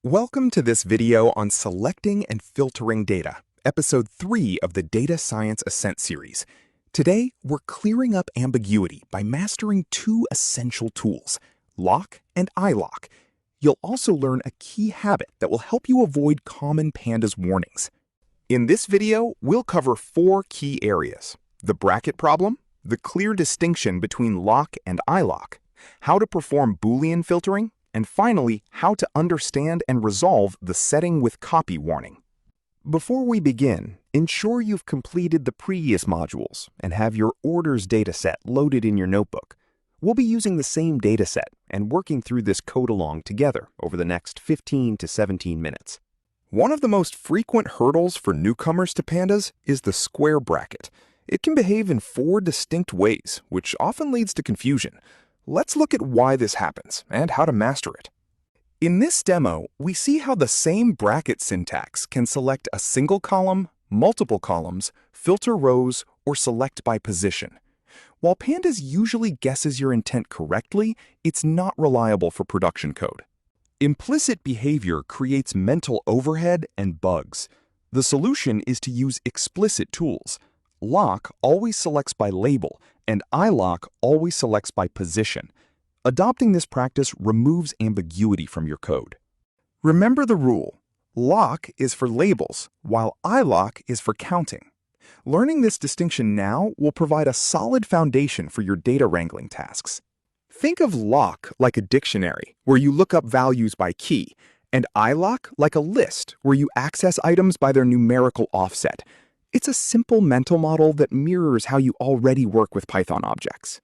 Welcome to this video on selecting and filtering data, episode 3 of the Data Science Ascent series. Today, we're clearing up ambiguity by mastering two essential tools, Loc and Iloc. You'll also learn a key habit that will help you avoid common Pandas warnings. In this video, we'll cover 4 key areas: the bracket problem, the clear distinction between Loc and Iloc, how to perform Boolean filtering, and finally, how to understand and resolve the SettingWithCopy warning. Before we begin, ensure you've completed the previous modules and have your orders dataset loaded in your notebook. We'll be using the same dataset and working through this code along together over the next 15 to 17 minutes. One of the most frequent hurdles for newcomers to Pandas is the square bracket. It can behave in 4 distinct ways, which often leads to confusion. Let's look at why this happens and how to master it. In this demo, we see how the same bracket syntax can select a single column, multiple columns, filter rows, or select by position. While Pandas usually guesses your intent correctly, it's not reliable for production code. Implicit behavior creates mental overhead and bugs. The solution is to use explicit tools. Loc always selects by label, and Iloc always selects by position. Adopting this practice removes ambiguity from your code. Remember the rule: Loc is for labels, while Iloc is for counting. Learning this distinction now will provide a solid foundation for your data wrangling tasks. Think of Loc like a dictionary, where you look up values by key, and Iloc like a list, where you access items by their numerical offset. It's a simple mental model that mirrors how you already work with Python objects.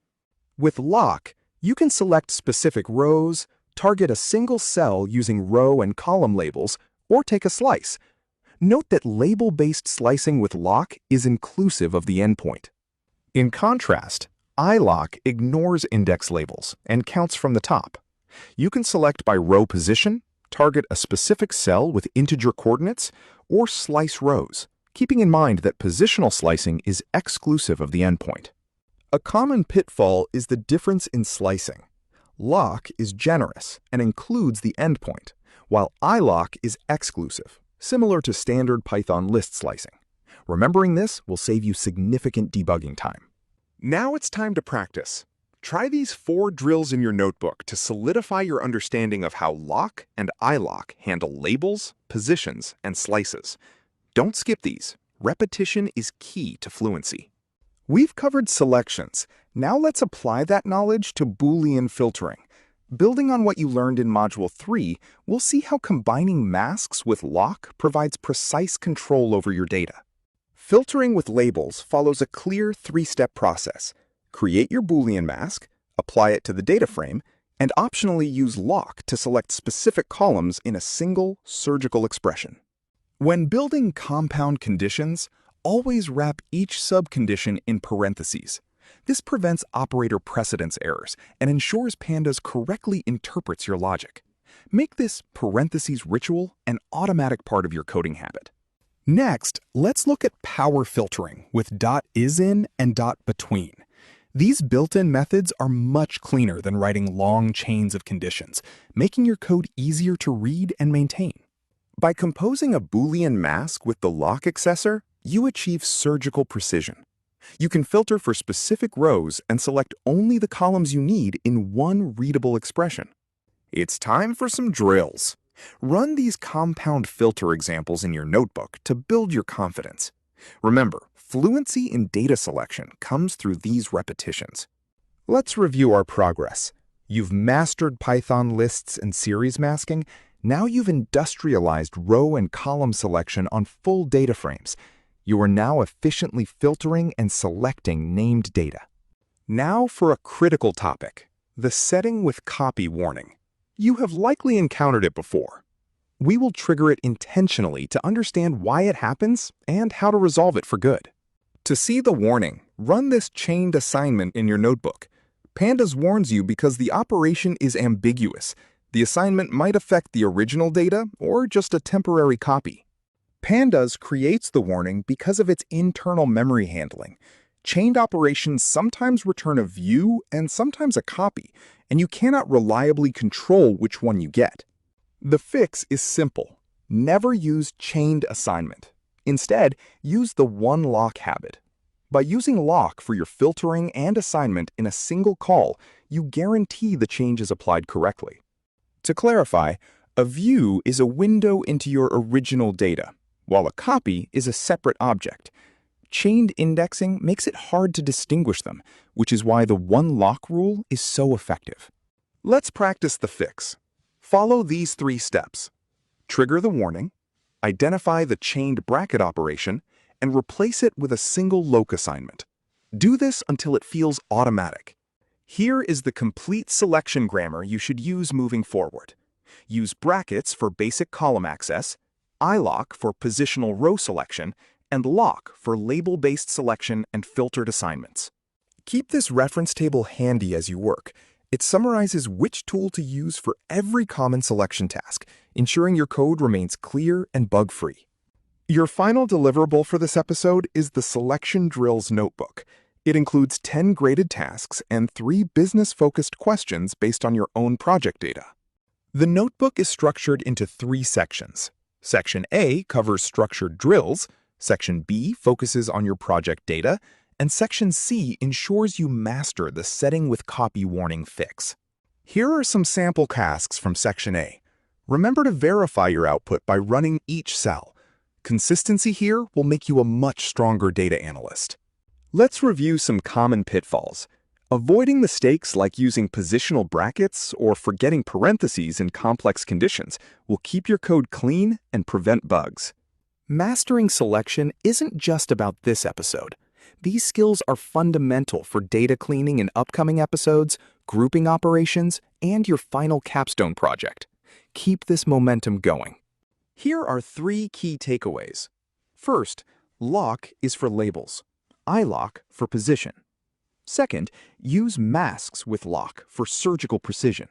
With Loc, you can select specific rows, target a single cell using row and column labels, or take a slice. Note that label-based slicing with Loc is inclusive of the endpoint. In contrast, Iloc ignores index labels and counts from the top. You can select by row position, target a specific cell with integer coordinates, or slice rows, keeping in mind that positional slicing is exclusive of the endpoint. A common pitfall is the difference in slicing. Loc is generous and includes the endpoint, while Iloc is exclusive, similar to standard Python list slicing. Remembering this will save you significant debugging time. Now it's time to practice. Try these 4 drills in your notebook to solidify your understanding of how Loc and Iloc handle labels, positions, and slices. Don't skip these. Repetition is key to fluency. We've covered selections. Now let's apply that knowledge to Boolean filtering. Building on what you learned in Module 3, we'll see how combining masks with Loc provides precise control over your data. Filtering with labels follows a clear 3-step process. Create your Boolean mask, apply it to the DataFrame, and optionally use Loc to select specific columns in a single surgical expression. When building compound conditions, always wrap each subcondition in parentheses. This prevents operator precedence errors and ensures Pandas correctly interprets your logic. Make this parentheses ritual an automatic part of your coding habit. Next, let's look at power filtering with .isin and .between. These built-in methods are much cleaner than writing long chains of conditions, making your code easier to read and maintain. By composing a Boolean mask with the Loc accessor, you achieve surgical precision. You can filter for specific rows and select only the columns you need in one readable expression. It's time for some drills. Run these compound filter examples in your notebook to build your confidence. Remember, fluency in data selection comes through these repetitions. Let's review our progress. You've mastered Python lists and series masking. Now you've industrialized row and column selection on full data frames. You are now efficiently filtering and selecting named data. Now for a critical topic, the SettingWithCopy warning. You have likely encountered it before. We will trigger it intentionally to understand why it happens and how to resolve it for good. To see the warning, run this chained assignment in your notebook. Pandas warns you because the operation is ambiguous. The assignment might affect the original data or just a temporary copy. Pandas creates the warning because of its internal memory handling. Chained operations sometimes return a view and sometimes a copy, and you cannot reliably control which one you get. The fix is simple. Never use chained assignment. Instead, use the one lock habit. By using lock for your filtering and assignment in a single call, you guarantee the change is applied correctly. To clarify, a view is a window into your original data, while a copy is a separate object. Chained indexing makes it hard to distinguish them, which is why the one lock rule is so effective. Let's practice the fix. Follow these 3 steps. Trigger the warning, identify the chained bracket operation, and replace it with a single loc assignment. Do this until it feels automatic. Here is the complete selection grammar you should use moving forward. Use brackets for basic column access, iloc for positional row selection, and lock for label-based selection and filtered assignments. Keep this reference table handy as you work. It summarizes which tool to use for every common selection task, ensuring your code remains clear and bug-free. Your final deliverable for this episode is the Selection Drills Notebook. It includes 10 graded tasks and 3 business-focused questions based on your own project data. The notebook is structured into 3 sections. Section A covers structured drills, Section B focuses on your project data, and Section C ensures you master the SettingWithCopy warning fix. Here are some sample tasks from Section A. Remember to verify your output by running each cell. Consistency here will make you a much stronger data analyst. Let's review some common pitfalls. Avoiding mistakes like using positional brackets or forgetting parentheses in complex conditions will keep your code clean and prevent bugs. Mastering selection isn't just about this episode. These skills are fundamental for data cleaning in upcoming episodes, grouping operations, and your final capstone project. Keep this momentum going. Here are 3 key takeaways. First, lock is for labels, iloc for position. Second, use masks with lock for surgical precision.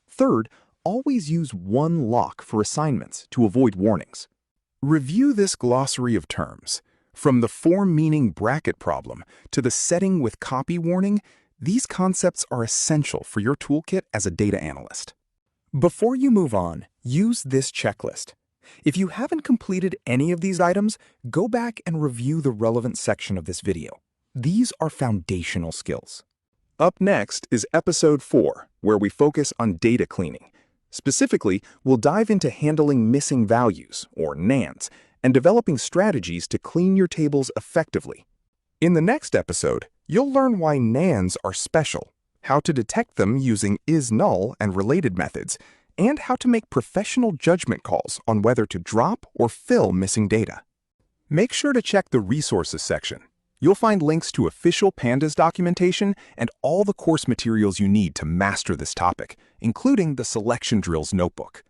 Third, always use one lock for assignments to avoid warnings. Review this glossary of terms. From the form-meaning bracket problem to the SettingWithCopy warning, these concepts are essential for your toolkit as a data analyst. Before you move on, use this checklist. If you haven't completed any of these items, go back and review the relevant section of this video. These are foundational skills. Up next is Episode 4, where we focus on data cleaning. Specifically, we'll dive into handling missing values, or NaNs, and developing strategies to clean your tables effectively. In the next episode, you'll learn why NaNs are special, how to detect them using isNull and related methods, and how to make professional judgment calls on whether to drop or fill missing data. Make sure to check the Resources section. You'll find links to official Pandas documentation and all the course materials you need to master this topic, including the Selection Drills Notebook.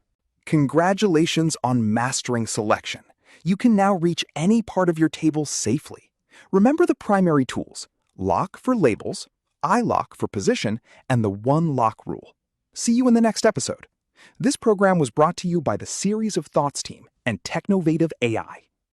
Congratulations on mastering selection. You can now reach any part of your table safely. Remember the primary tools: lock for labels, iloc for position, and the one lock rule. See you in the next episode. This program was brought to you by the Series of Thoughts team and Technovative AI.